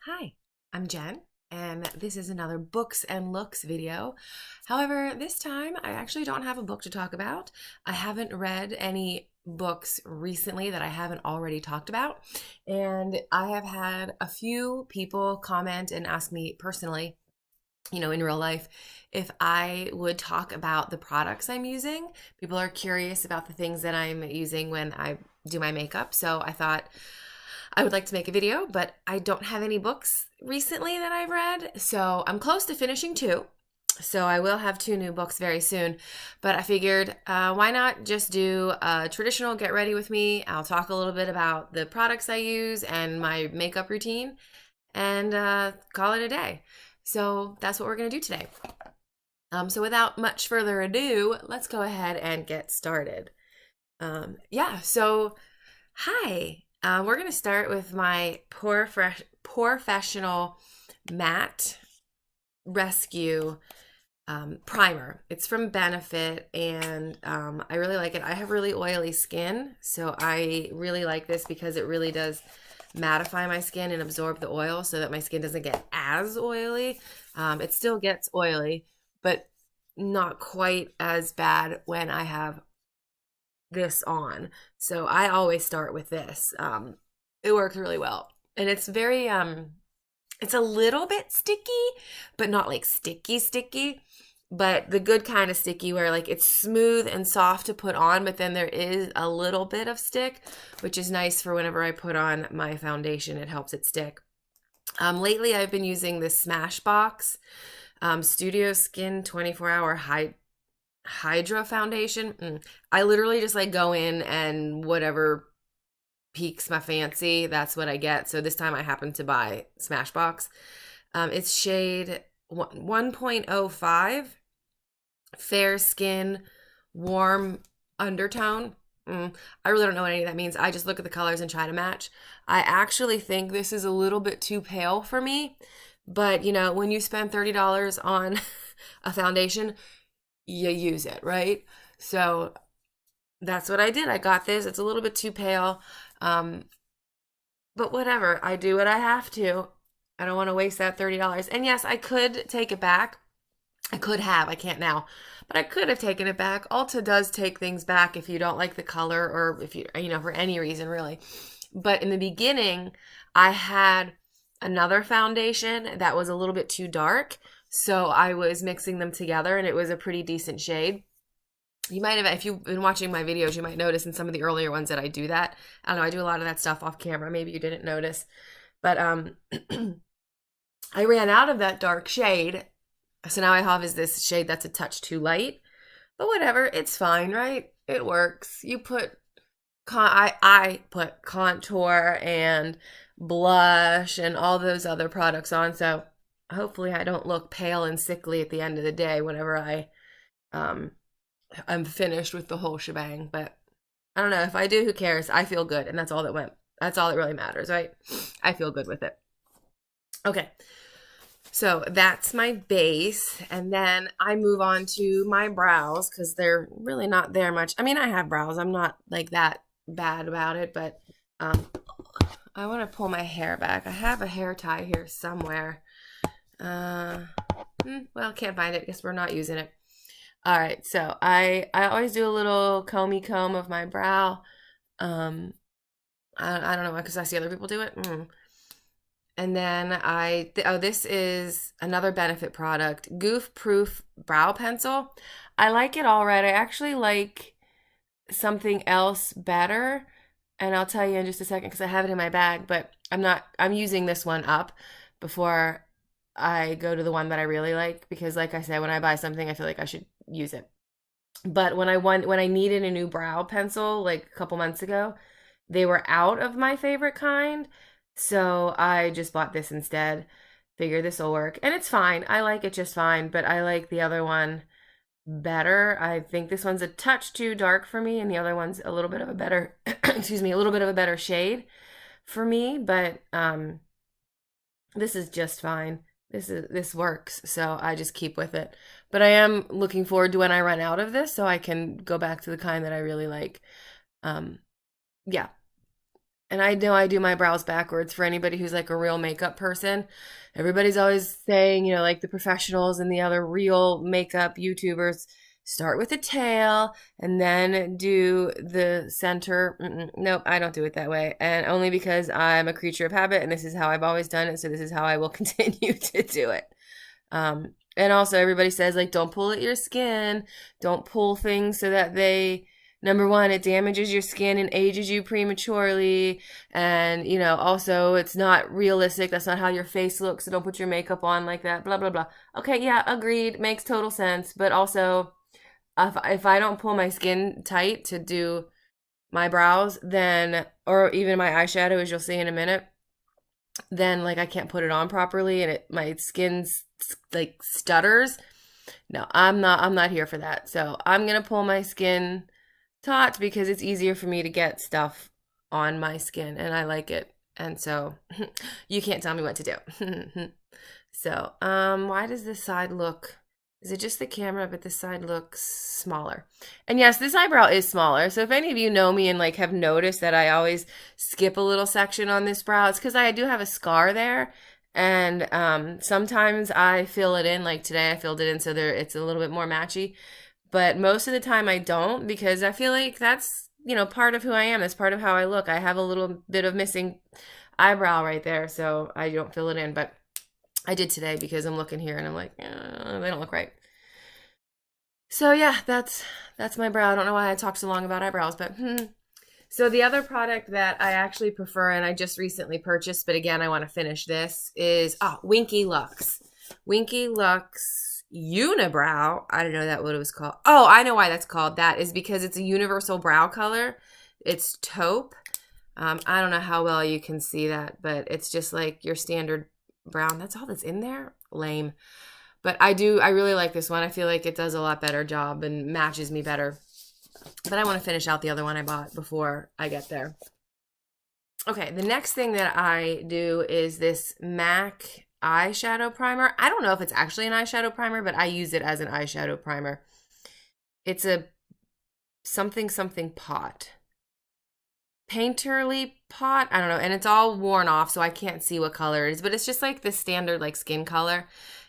Hi, I'm Jen, and this is another Books and Looks video. However, this time I actually don't have a book to talk about. I haven't read any books recently that I haven't already talked about, and I have had a few people comment and ask me personally, in real life, if I would talk about the products I'm using. People are curious about the things that I'm using when I do my makeup, so I thought I would like to make a video, but I don't have any books recently that I've read. So I'm close to finishing two. So I will have two new books very soon. But I figured, why not just do a traditional get ready with me? I'll talk a little bit about the products I use and my makeup routine and call it a day. So that's what we're going to do today. So without much further ado, let's go ahead and get started. So hi. We're going to start with my Professional Matte Rescue primer. It's from Benefit, and I really like it. I have really oily skin, so I really like this because it really does mattify my skin and absorb the oil so that my skin doesn't get as oily. It still gets oily, but not quite as bad when I have this on. So I always start with this. It works really well. And it's very it's a little bit sticky, but not like sticky, but the good kind of sticky where like it's smooth and soft to put on, but then there is a little bit of stick, which is nice for whenever I put on my foundation. It helps it stick. Lately I've been using this Smashbox Studio Skin 24-hour Hydra foundation. I literally just like go in and whatever piques my fancy, that's what I get. So this time I happened to buy Smashbox. It's shade 1.05, fair skin, warm undertone. I really don't know what any of that means. I just look at the colors and try to match. I actually think this is a little bit too pale for me, but when you spend $30 on a foundation, you use it, right? So that's what I did. I got this. It's a little bit too pale. But whatever. I do what I have to. I don't want to waste that $30. And yes, I could take it back. I could have. I can't now. But I could have taken it back. Ulta does take things back if you don't like the color or if for any reason really. But in the beginning, I had another foundation that was a little bit too dark. So I was mixing them together and it was a pretty decent shade. You might have, if you've been watching my videos, you might notice in some of the earlier ones that I do that. I don't know, I do a lot of that stuff off camera. Maybe you didn't notice. But I ran out of that dark shade. So now I have is this shade that's a touch too light. But whatever, it's fine, right? It works. You put, I put contour and blush and all those other products on. So hopefully I don't look pale and sickly at the end of the day whenever I'm finished with the whole shebang. But I don't know. If I do, who cares? I feel good, and that's all that really matters, right? I feel good with it. Okay. So that's my base, and then I move on to my brows because they're really not there much. I mean, I have brows. I'm not like that bad about it, but I want to pull my hair back. I have a hair tie here somewhere. Well, can't find it. Guess we're not using it. All right, so I always do a little comb of my brow. I don't know because I see other people do it. And then this is another Benefit product, Goof Proof Brow Pencil. I like it all right. I actually like something else better, and I'll tell you in just a second because I have it in my bag, but I'm using this one up before I go to the one that I really like because like I said, when I buy something, I feel like I should use it. But when I needed a new brow pencil like a couple months ago, they were out of my favorite kind. So I just bought this instead. Figure this will work. And it's fine. I like it just fine, but I like the other one better. I think this one's a touch too dark for me and the other one's a little bit of a better excuse me, a little bit of a better shade for me, but this is just fine. This works, so I just keep with it. But I am looking forward to when I run out of this so I can go back to the kind that I really like. Yeah. And I know I do my brows backwards for anybody who's like a real makeup person. Everybody's always saying, you know, like the professionals and the other real makeup YouTubers start with the tail and then do the center. Nope, I don't do it that way. And only because I'm a creature of habit and this is how I've always done it. So this is how I will continue to do it. And also everybody says like, don't pull at your skin. Don't pull things so that they, number one, it damages your skin and ages you prematurely. And, you know, also it's not realistic. That's not how your face looks. So don't put your makeup on like that, blah, blah, blah. Okay, yeah, agreed. Makes total sense. But also, if I don't pull my skin tight to do my brows, then, or even my eyeshadow, as you'll see in a minute, then like I can't put it on properly and my skin's like stutters. No, I'm not here for that. So I'm gonna pull my skin taut because it's easier for me to get stuff on my skin and I like it. And so you can't tell me what to do. So, why does this side look, is it just the camera, but this side looks smaller? And yes, this eyebrow is smaller. So if any of you know me and like have noticed that I always skip a little section on this brow, it's because I do have a scar there. And sometimes I fill it in, like today I filled it in so there it's a little bit more matchy. But most of the time I don't because I feel like that's, you know, part of who I am. That's part of how I look. I have a little bit of missing eyebrow right there, so I don't fill it in. But I did today because I'm looking here and I'm like, they don't look right. So yeah, that's my brow. I don't know why I talked so long about eyebrows, but So the other product that I actually prefer and I just recently purchased, but again, I want to finish this, is Winky Lux. Winky Lux Unibrow. I don't know that what it was called. Oh, I know why that's called. That is because it's a universal brow color. It's taupe. I don't know how well you can see that, but it's just like your standard brown. That's all that's in there? Lame. But I really like this one. I feel like it does a lot better job and matches me better. But I want to finish out the other one I bought before I get there. Okay, the next thing that I do is this MAC eyeshadow primer. I don't know if it's actually an eyeshadow primer, but I use it as an eyeshadow primer. It's a something pot. Painterly pot, I don't know, and it's all worn off, so I can't see what color it is, but it's just like the standard like skin color.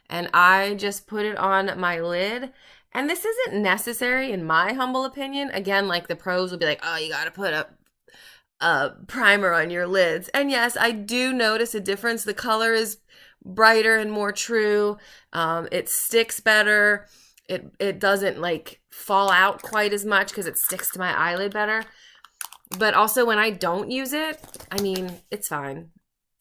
And I just put it on my lid. And this isn't necessary in my humble opinion. Again, like the pros will be like, oh, you got to put a primer on your lids. And yes, I do notice a difference. The color is brighter and more true. It sticks better. It doesn't like fall out quite as much because it sticks to my eyelid better. But also when I don't use it, I mean, it's fine.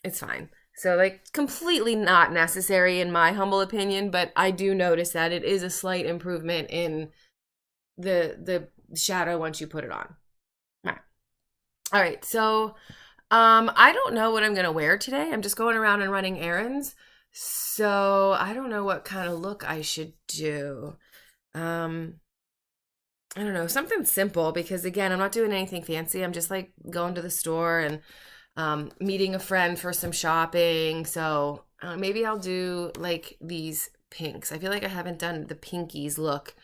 It's fine. So like completely not necessary in my humble opinion, but I do notice that it is a slight improvement in the shadow once you put it on. All right. So I don't know what I'm going to wear today. I'm just going around and running errands. So I don't know what kind of look I should do. I don't know, something simple because again, I'm not doing anything fancy. I'm just like going to the store and meeting a friend for some shopping. So maybe I'll do like these pinks. I feel like I haven't done the pinkies look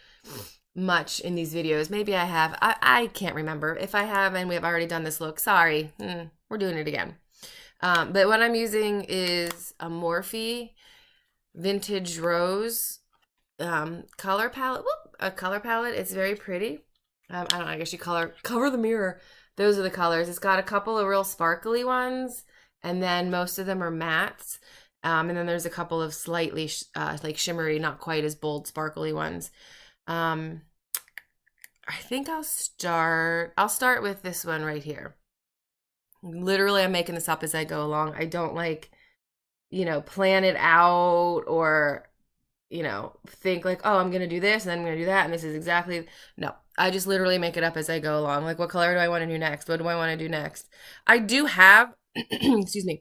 much in these videos. Maybe I have. I can't remember. If I have and we have already done this look, sorry. We're doing it again. But what I'm using is a Morphe Vintage Rose color palette. A color palette. It's very pretty. I don't know. I guess you cover the mirror. Those are the colors. It's got a couple of real sparkly ones, and then most of them are mattes. And then there's a couple of slightly like shimmery, not quite as bold, sparkly ones. I think I'll start with this one right here. Literally, I'm making this up as I go along. I don't like, plan it out or think like, oh, I'm going to do this and then I'm going to do that. And this is exactly, no, I just literally make it up as I go along. Like, what color do I want to do next? What do I want to do next? I do have, excuse me,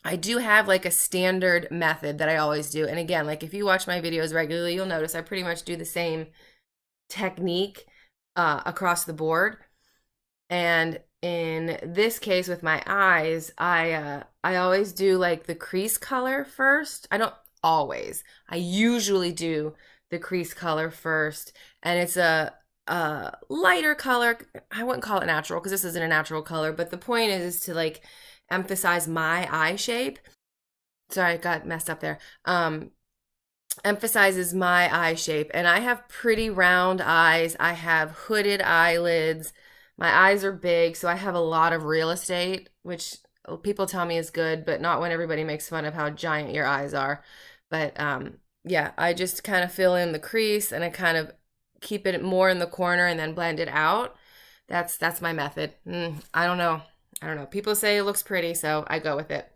I do have like a standard method that I always do. And again, like if you watch my videos regularly, you'll notice I pretty much do the same technique across the board. And in this case with my eyes, I always do like the crease color first. I don't always. I usually do the crease color first, and it's a lighter color. I wouldn't call it natural because this isn't a natural color, but the point is to like emphasize my eye shape. Sorry, I got messed up there. Emphasizes my eye shape, and I have pretty round eyes. I have hooded eyelids. My eyes are big, so I have a lot of real estate, which people tell me is good, but not when everybody makes fun of how giant your eyes are. But yeah, I just kind of fill in the crease and I kind of keep it more in the corner and then blend it out. That's my method. I don't know. I don't know. People say it looks pretty, so I go with it.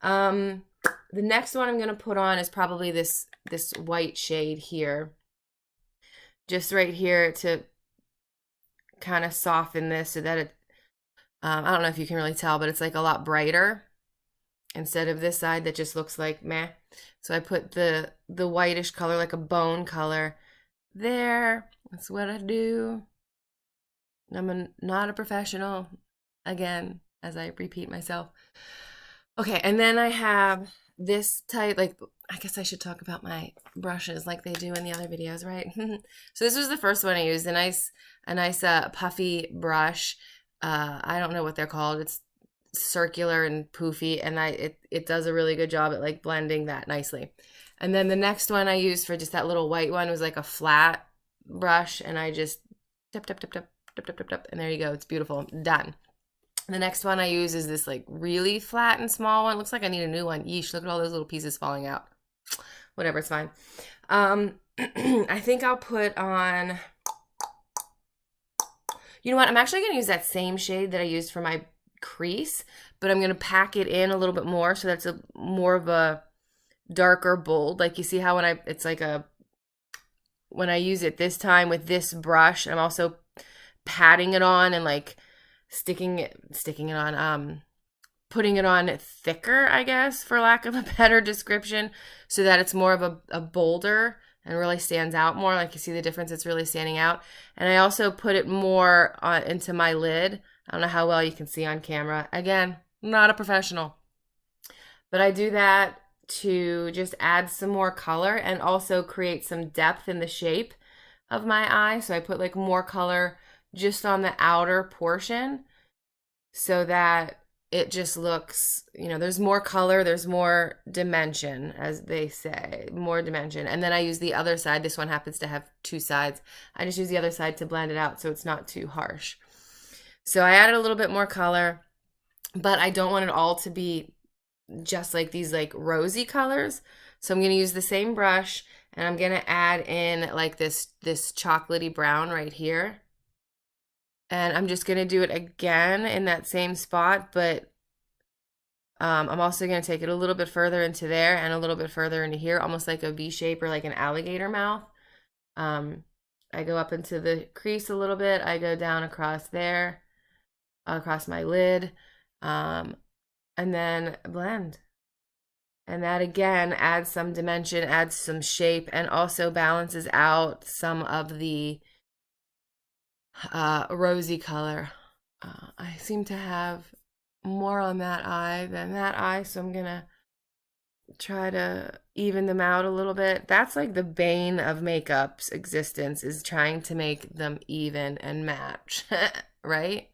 The next one I'm going to put on is probably this white shade here. Just right here to kind of soften this so that it, I don't know if you can really tell, but it's like a lot brighter instead of this side that just looks like meh. So I put the whitish color, like a bone color there. That's what I do. Not a professional, again, as I repeat myself. Okay, and then I have this type, like, I guess I should talk about my brushes like they do in the other videos, right? So this was the first one I used, a nice puffy brush. I don't know what they're called. It's circular and poofy, and it does a really good job at like blending that nicely. And then the next one I used for just that little white one was like a flat brush, and I just tap, tap, tap, tap, tap, tap, tap, tap, and there you go. It's beautiful. Done. The next one I use is this like really flat and small one. Looks like I need a new one. Yeesh, look at all those little pieces falling out. Whatever, it's fine. I think I'll put on, you know what? I'm actually going to use that same shade that I used for my crease, but I'm going to pack it in a little bit more so that's more of a darker bold. Like you see how when I use it this time with this brush, I'm also patting it on and like sticking it on, putting it on thicker, I guess, for lack of a better description, so that it's more of a bolder and really stands out more. Like you see the difference, it's really standing out. And I also put it more into my lid. I don't know how well you can see on camera. Again, not a professional. But I do that to just add some more color and also create some depth in the shape of my eye. So I put like more color just on the outer portion so that it just looks, there's more color, there's more dimension, as they say, more dimension. And then I use the other side. This one happens to have two sides. I just use the other side to blend it out so it's not too harsh. So I added a little bit more color, but I don't want it all to be just like these like rosy colors. So I'm going to use the same brush and I'm going to add in like this chocolatey brown right here. And I'm just going to do it again in that same spot, but I'm also going to take it a little bit further into there and a little bit further into here, almost like a V shape or like an alligator mouth. I go up into the crease a little bit. I go down across there, across my lid, and then blend. And that again adds some dimension, adds some shape, and also balances out some of the rosy color. I seem to have more on that eye than that eye, so I'm gonna try to even them out a little bit. That's like the bane of makeup's existence, is trying to make them even and match, right?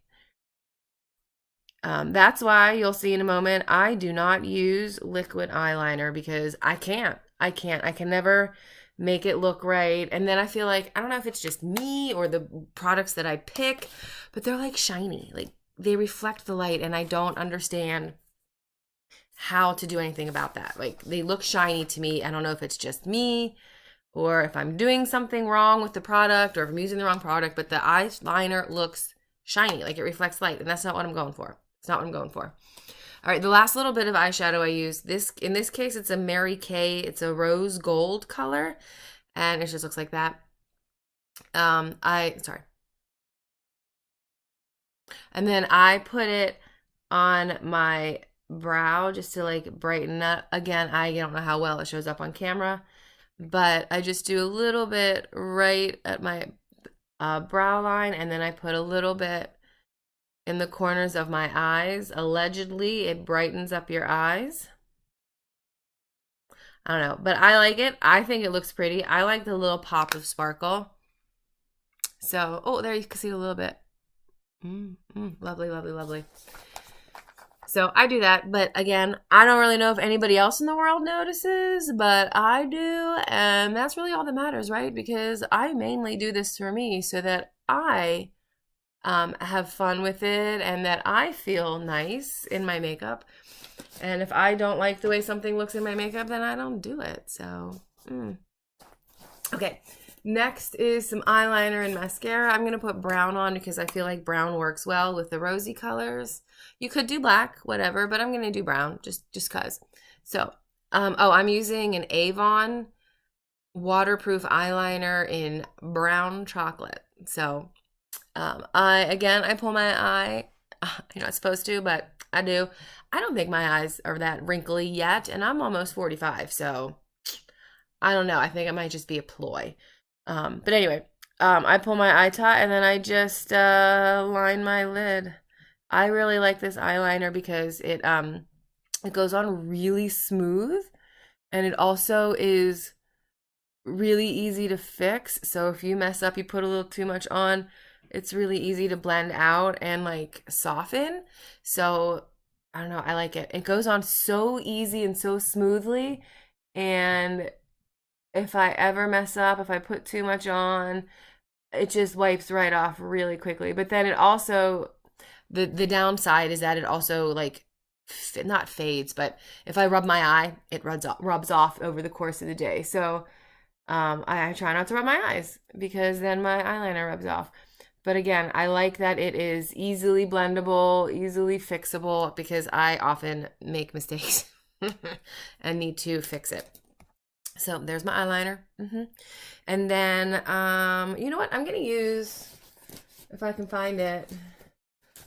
That's why you'll see in a moment I do not use liquid eyeliner because I can't. I can never make it look right. And then I feel like, I don't know if it's just me or the products that I pick, but they're like shiny. Like they reflect the light and I don't understand how to do anything about that. Like they look shiny to me. I don't know if it's just me or if I'm doing something wrong with the product or if I'm using the wrong product, but the eyeliner looks shiny, like it reflects light, and that's not what I'm going for. It's not what I'm going for. All right, the last little bit of eyeshadow I use, in this case, it's a Mary Kay. It's a rose gold color, and it just looks like that. Sorry. And then I put it on my brow just to like brighten up. Again, I don't know how well it shows up on camera, but I just do a little bit right at my brow line, and then I put a little bit in the corners of my eyes. Allegedly, it brightens up your eyes. I don't know, but I like it. I think it looks pretty. I like the little pop of sparkle. So, oh, there you can see a little bit. Lovely, lovely, lovely. So I do that, but again, I don't really know if anybody else in the world notices, but I do, and that's really all that matters, right? Because I mainly do this for me so that I have fun with it and that I feel nice in my makeup. And if I don't like the way something looks in my makeup, then I don't do it. So, okay. Next is some eyeliner and mascara. I'm going to put brown on because I feel like brown works well with the rosy colors. You could do black, whatever, but I'm going to do brown just cuz. So, I'm using an Avon waterproof eyeliner in brown chocolate. So, I pull my eye. You're not supposed to, but I do. I don't think my eyes are that wrinkly yet, and I'm almost 45, so I don't know. I think it might just be a ploy. But anyway, I pull my eye taut and then I just line my lid. I really like this eyeliner because it goes on really smooth, and it also is really easy to fix. So if you mess up, you put a little too much on, it's really easy to blend out and like soften. So I don't know, I like it. It goes on so easy and so smoothly, and if I ever mess up, if I put too much on, it just wipes right off really quickly. But then it also, the downside is that it also like not fades, but if I rub my eye, it rubs off over the course of the day. So I try not to rub my eyes because then my eyeliner rubs off. But again, I like that it is easily blendable, easily fixable, because I often make mistakes and need to fix it. So there's my eyeliner. And then, you know what? I'm going to use, if I can find it.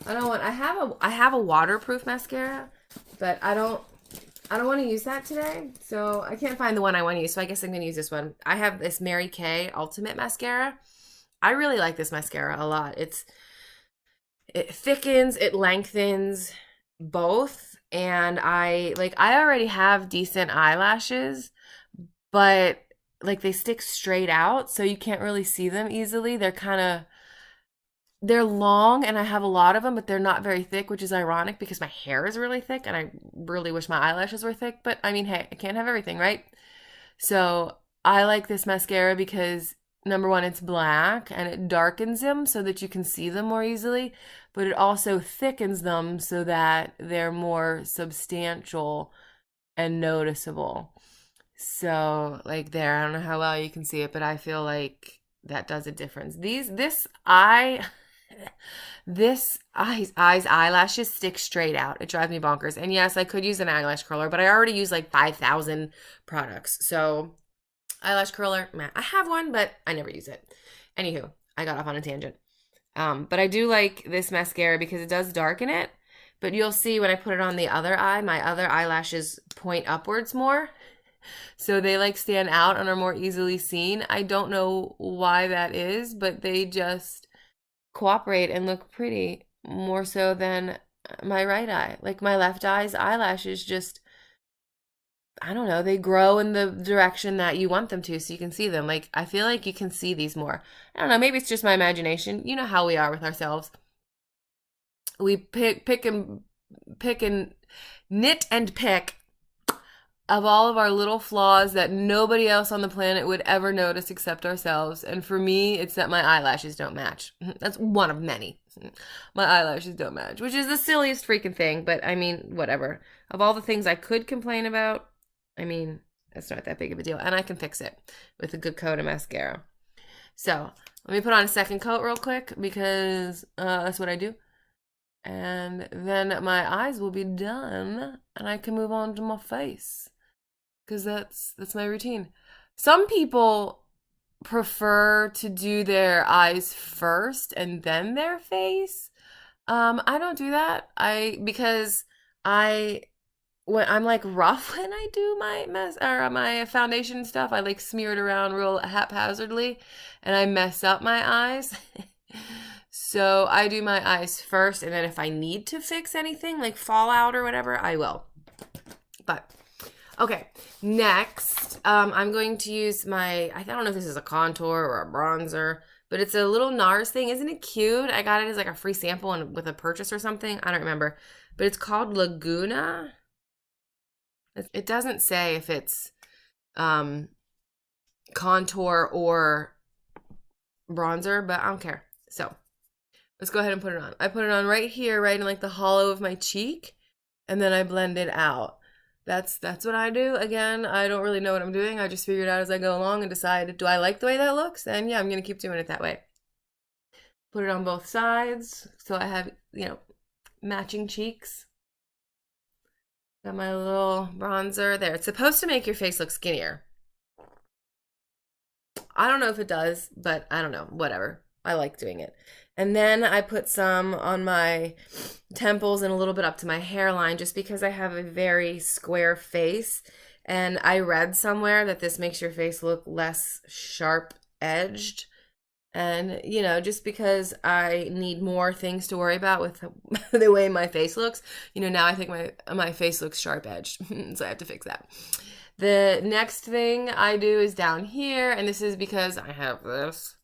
I have a waterproof mascara, but I don't want to use that today. So I can't find the one I want to use. So I guess I'm going to use this one. I have this Mary Kay Ultimate Mascara. I really like this mascara a lot. It thickens, it lengthens both. And I already have decent eyelashes, but like they stick straight out, so you can't really see them easily. They're long, and I have a lot of them, but they're not very thick, which is ironic because my hair is really thick and I really wish my eyelashes were thick, but I mean, hey, I can't have everything, right? So I like this mascara because number one, it's black and it darkens them so that you can see them more easily, but it also thickens them so that they're more substantial and noticeable. So like there, I don't know how well you can see it, but I feel like that does a difference. This eyelashes stick straight out. It drives me bonkers. And yes, I could use an eyelash curler, but I already use like 5,000 products. So eyelash curler, man, I have one, but I never use it. Anywho, I got off on a tangent. But I do like this mascara because it does darken it. But you'll see when I put it on the other eye, my other eyelashes point upwards more. So they like stand out and are more easily seen. I don't know why that is, but they just cooperate and look pretty more so than my right eye. Like my left eye's eyelashes just, I don't know, they grow in the direction that you want them to so you can see them. Like I feel like you can see these more. I don't know, maybe it's just my imagination. You know how we are with ourselves. We pick and knit and pick of all of our little flaws that nobody else on the planet would ever notice except ourselves. And for me, it's that my eyelashes don't match. That's one of many. My eyelashes don't match, which is the silliest freaking thing. But I mean, whatever. Of all the things I could complain about, I mean, it's not that big of a deal. And I can fix it with a good coat of mascara. So let me put on a second coat real quick because that's what I do. And then my eyes will be done and I can move on to my face. Because that's my routine. Some people prefer to do their eyes first and then their face. I don't do that. Because when I'm like rough when I do my foundation stuff, I like smear it around real haphazardly and I mess up my eyes. So I do my eyes first, and then if I need to fix anything like fallout or whatever, I will. But okay, next, I'm going to use I don't know if this is a contour or a bronzer, but it's a little NARS thing. Isn't it cute? I got it as like a free sample and with a purchase or something. I don't remember. But it's called Laguna. It doesn't say if it's contour or bronzer, but I don't care. So let's go ahead and put it on. I put it on right here, right in like the hollow of my cheek, and then I blend it out. That's what I do. Again, I don't really know what I'm doing. I just figure it out as I go along and decide, do I like the way that looks? And yeah, I'm going to keep doing it that way. Put it on both sides so I have, matching cheeks. Got my little bronzer there. It's supposed to make your face look skinnier. I don't know if it does, but I don't know. Whatever. I like doing it. And then I put some on my temples and a little bit up to my hairline just because I have a very square face. And I read somewhere that this makes your face look less sharp edged. And, just because I need more things to worry about with the way my face looks, now I think my face looks sharp edged. So I have to fix that. The next thing I do is down here, and this is because I have this.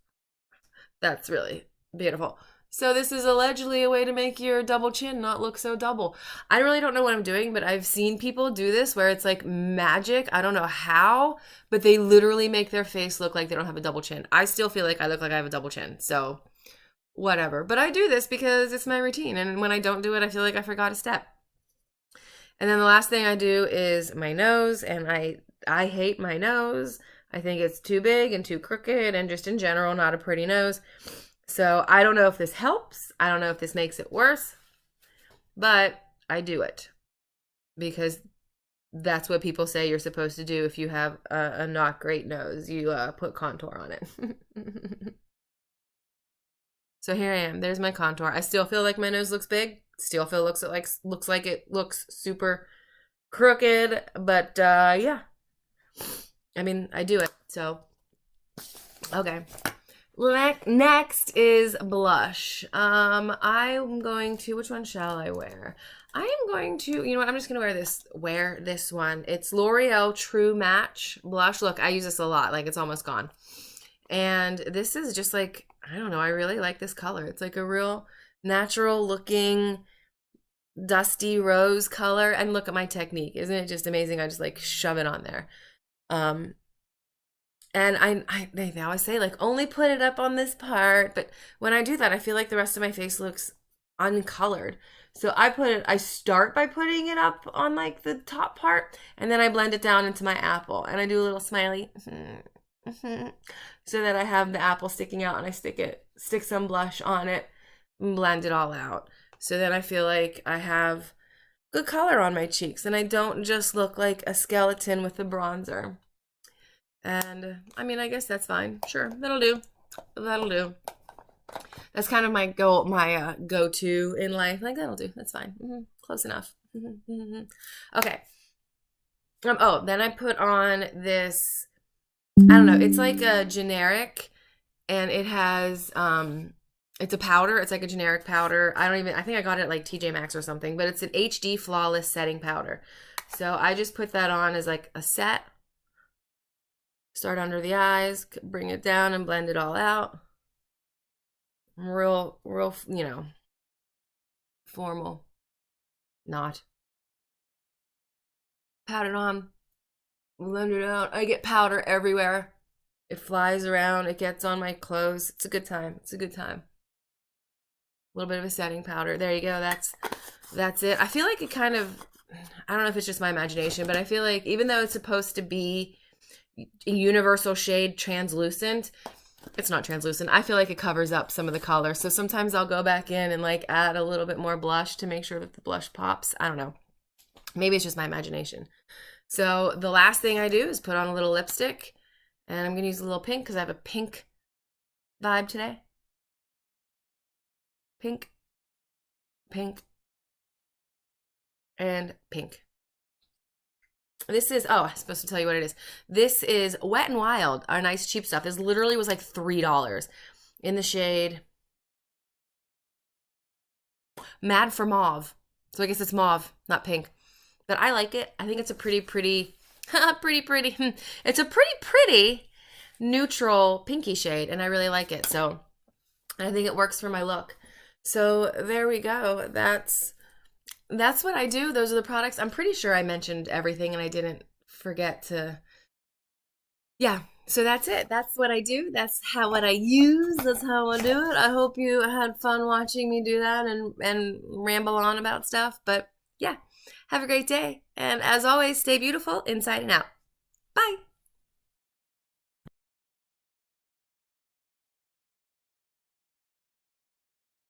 That's really beautiful. So this is allegedly a way to make your double chin not look so double. I really don't know what I'm doing, but I've seen people do this where it's like magic. I don't know how, but they literally make their face look like they don't have a double chin. I still feel like I look like I have a double chin, so whatever. But I do this because it's my routine, and when I don't do it, I feel like I forgot a step. And then the last thing I do is my nose, and I hate my nose. I think it's too big and too crooked and just in general not a pretty nose. So I don't know if this helps. I don't know if this makes it worse, but I do it because that's what people say you're supposed to do if you have a not great nose. You put contour on it. So here I am. There's my contour. I still feel like my nose looks big. Still feel looks like it looks super crooked, but yeah. I mean, I do it. So okay. Next is blush. I'm going to, which one shall I wear? I am going to, I'm just going to wear this one. It's L'Oreal True Match blush. Look, I use this a lot. Like, it's almost gone. And this is just like, I don't know, I really like this color. It's like a real natural looking dusty rose color. And look at my technique. Isn't it just amazing? I just like shove it on there. And they always say, like, only put it up on this part. But when I do that, I feel like the rest of my face looks uncolored. So I start by putting it up on, like, the top part. And then I blend it down into my apple. And I do a little smiley. So that I have the apple sticking out. And I stick some blush on it. And blend it all out. So then I feel like I have good color on my cheeks. And I don't just look like a skeleton with a bronzer. And I mean, I guess that's fine. Sure, that'll do. That's kind of my go-to in life. Like, that'll do. That's fine. Close enough. Okay. Then I put on this, I don't know, it's like a generic, and it has, it's a powder. It's like a generic powder. I think I got it at like TJ Maxx or something, but it's an HD Flawless Setting Powder. So I just put that on as like a set. Start under the eyes, bring it down and blend it all out. Real, formal. Not. Pat it on, blend it out. I get powder everywhere. It flies around, it gets on my clothes. It's a good time. A little bit of a setting powder. There you go. That's it. I feel like it kind of, I don't know if it's just my imagination, but I feel like even though it's supposed to be universal shade translucent, it's not translucent. I feel like it covers up some of the color. So sometimes I'll go back in and like add a little bit more blush to make sure that the blush pops. I don't know. Maybe it's just my imagination. So the last thing I do is put on a little lipstick, and I'm going to use a little pink because I have a pink vibe today. Pink, and pink. This is, I'm supposed to tell you what it is. This is Wet n Wild, our nice cheap stuff. This literally was like $3 in the shade Mad for Mauve. So I guess it's mauve, not pink. But I like it. I think it's a pretty. It's a pretty neutral pinky shade, and I really like it. So I think it works for my look. So there we go. That's what I do. Those are the products. I'm pretty sure I mentioned everything and I didn't forget to. Yeah. So that's it. That's what I do. That's how what I use. That's how I do it. I hope you had fun watching me do that and ramble on about stuff. But yeah, have a great day. And as always, stay beautiful inside and out. Bye.